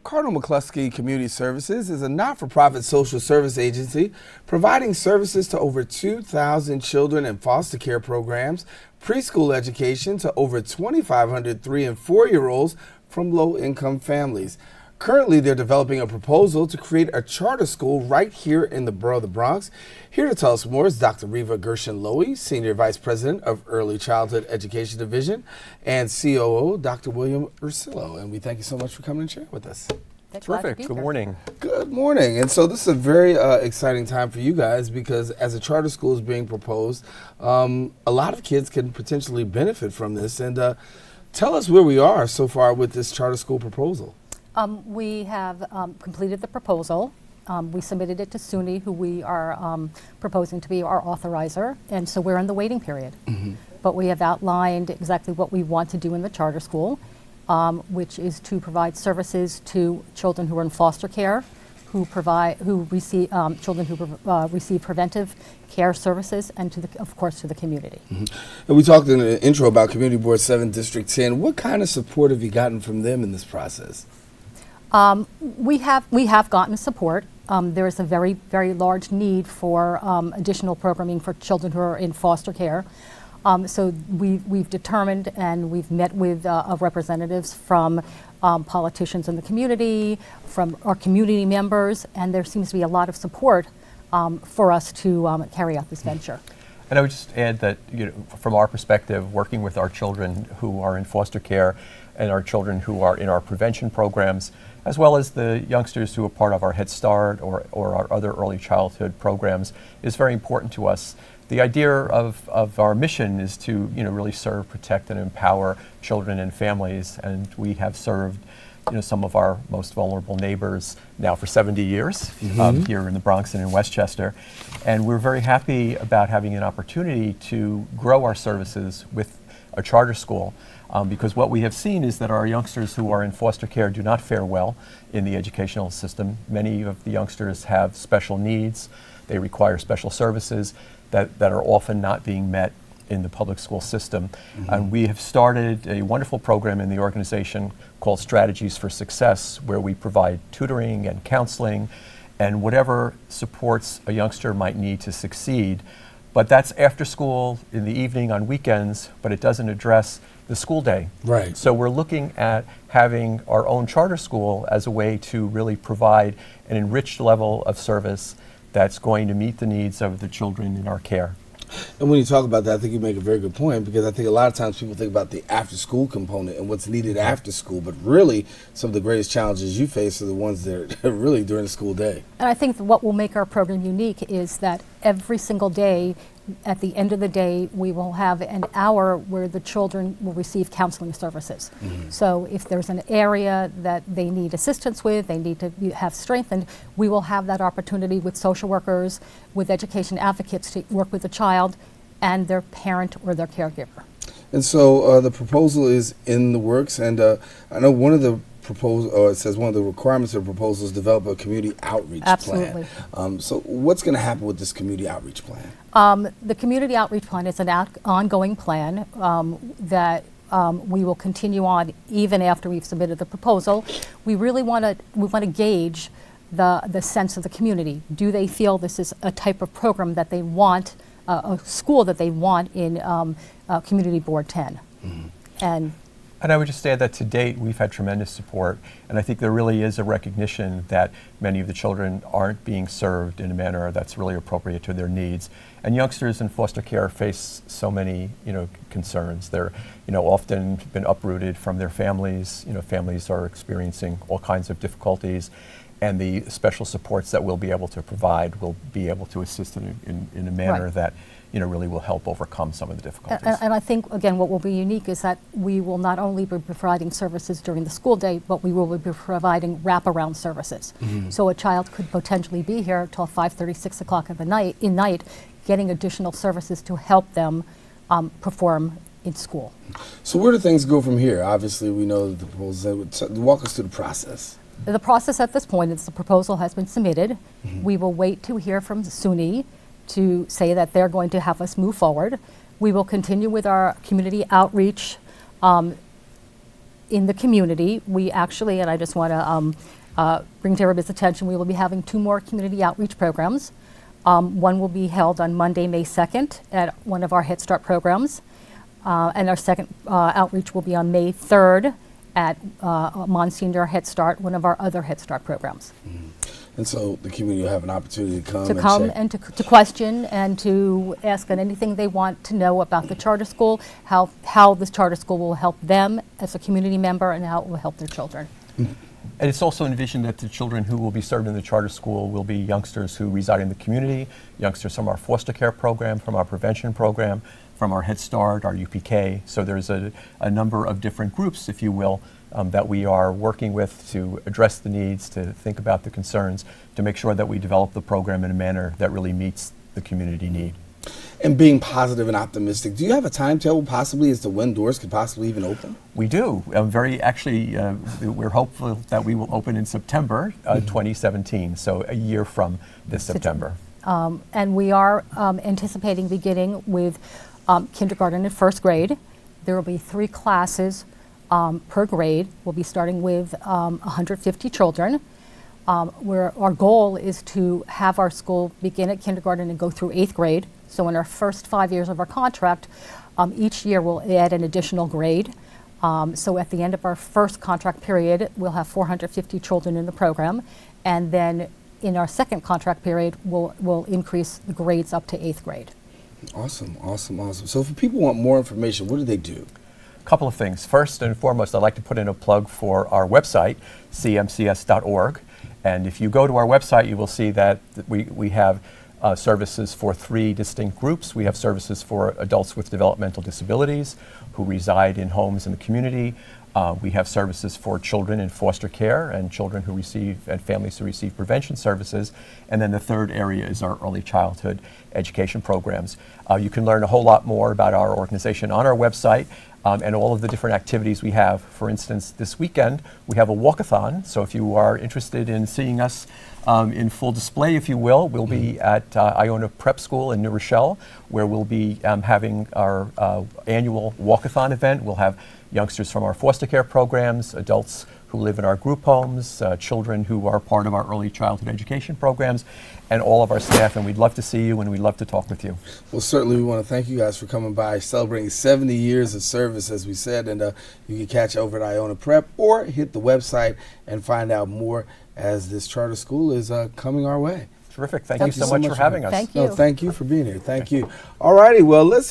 Cardinal McCluskey Community Services is a not-for-profit social service agency providing services to over 2,000 children in foster care programs, preschool education to over 2,500 3- and 4-year-olds from low-income families. Currently, they're developing a proposal to create a charter school right here in the borough of the Bronx. Here to tell us more is Dr. Reva Gershon-Lowy, Senior Vice President of Early Childhood Education Division, and COO, Dr. William Ursillo. And we thank you so much for coming and sharing with us. Terrific. Good morning. Good morning. And so this is a very exciting time for you guys because as a charter school is being proposed, a lot of kids can potentially benefit from this. And tell us where we are so far with this charter school proposal. We have completed the proposal. We submitted it to SUNY, who we are proposing to be our authorizer, and so we're in the waiting period. Mm-hmm. But we have outlined exactly what we want to do in the charter school, which is to provide services to children who are in foster care, who receive children who receive preventive care services, and of course to the community. Mm-hmm. And we talked in the intro about Community Board 7 District 10. What kind of support have you gotten from them in this process? We have gotten support. There is a very, very large need for additional programming for children who are in foster care. So we've determined and we've met with representatives from politicians in the community, from our community members, and there seems to be a lot of support for us to carry out this venture. And I would just add that, from our perspective, working with our children who are in foster care and our children who are in our prevention programs, as well as the youngsters who are part of our Head Start or our other early childhood programs, is very important to us. The idea of our mission is to really serve, protect, and empower children and families, and we have served some of our most vulnerable neighbors now for 70 years here in the Bronx and in Westchester. And we're very happy about having an opportunity to grow our services with a charter school. Because what we have seen is that our youngsters who are in foster care do not fare well in the educational system. Many of the youngsters have special needs. They require special services that are often not being met in the public school system. Mm-hmm. And we have started a wonderful program in the organization called Strategies for Success, where we provide tutoring and counseling and whatever supports a youngster might need to succeed. But that's after school, in the evening, on weekends, but it doesn't address the school day. Right. So we're looking at having our own charter school as a way to really provide an enriched level of service that's going to meet the needs of the children in our care. And when you talk about that, I think you make a very good point, because I think a lot of times people think about the after-school component and what's needed after school, but really some of the greatest challenges you face are the ones that are really during the school day. And I think that what will make our program unique is that every single day, at the end of the day, we will have an hour where the children will receive counseling services. Mm-hmm. So if there's an area that they need assistance with, they need to have strengthened, we will have that opportunity with social workers, with education advocates to work with the child and their parent or their caregiver. And so the proposal is in the works, and I know one of the it says one of the requirements of the proposal is develop a community outreach Absolutely. plan. So what's going to happen with this community outreach plan? The community outreach plan is an ongoing plan that we will continue on even after we've submitted the proposal. We really want to gauge the sense of the community. Do they feel this is a type of program that they want, a school that they want in Community Board 10? Mm-hmm. And I would just add that to date, we've had tremendous support, and I think there really is a recognition that many of the children aren't being served in a manner that's really appropriate to their needs. And youngsters in foster care face so many, concerns. They're, often been uprooted from their families. Families are experiencing all kinds of difficulties, and the special supports that we'll be able to provide will be able to assist in a manner Right. that really will help overcome some of the difficulties. And I think, again, what will be unique is that we will not only be providing services during the school day, but we will be providing wraparound services. Mm-hmm. So a child could potentially be here till 5:30, 6 o'clock at night, getting additional services to help them perform in school. So where do things go from here? Obviously, we know the proposal. Walk us through the process. The process at this point is the proposal has been submitted. Mm-hmm. We will wait to hear from SUNY to say that they're going to have us move forward. We will continue with our community outreach in the community. We actually, and I just want to bring to everybody's attention, we will be having 2 more community outreach programs. One will be held on Monday, May 2nd at one of our Head Start programs. And our second outreach will be on May 3rd at Monsignor Head Start, one of our other Head Start programs. And so the community will have an opportunity to come To and come check. and to question and to ask on anything they want to know about the charter school, how this charter school will help them as a community member, and how it will help their children. And it's also envisioned that the children who will be served in the charter school will be youngsters who reside in the community, youngsters from our foster care program, from our prevention program, from our Head Start, our UPK. So there's a number of different groups, if you will, that we are working with to address the needs, to think about the concerns, to make sure that we develop the program in a manner that really meets the community need. And being positive and optimistic, do you have a timetable possibly as to when doors could possibly even open? We do. We're hopeful that we will open in September 2017, so a year from this September. And we are anticipating beginning with kindergarten and first grade. There will be 3 classes per grade. We'll be starting with 150 children. Where our goal is to have our school begin at kindergarten and go through 8th grade. So in our first 5 years of our contract, each year we'll add an additional grade. So at the end of our first contract period, we'll have 450 children in the program. And then in our second contract period, we'll increase the grades up to 8th grade. Awesome, awesome, awesome. So if people want more information, what do they do? Couple of things. First and foremost, I'd like to put in a plug for our website, cmcs.org. And if you go to our website, you will see that we have services for 3 distinct groups. We have services for adults with developmental disabilities who reside in homes in the community. We have services for children in foster care and children who receive, and families who receive prevention services. And then the third area is our early childhood education programs. You can learn a whole lot more about our organization on our website. And all of the different activities we have. For instance, this weekend we have a walkathon, so if you are interested in seeing us in full display, if you will, we'll be at Iona Prep School in New Rochelle, where we'll be having our annual walkathon event. We'll have youngsters from our foster care programs, adults who live in our group homes, children who are part of our early childhood education programs, and all of our staff, and we'd love to see you and we'd love to talk with you. Well, certainly we want to thank you guys for coming by, celebrating 70 years of service, as we said, and you can catch over at Iona Prep or hit the website and find out more as this charter school is coming our way. Terrific. Thank you so much for having us. Thank you. No, thank you for being here. Thank you. All righty, well, let's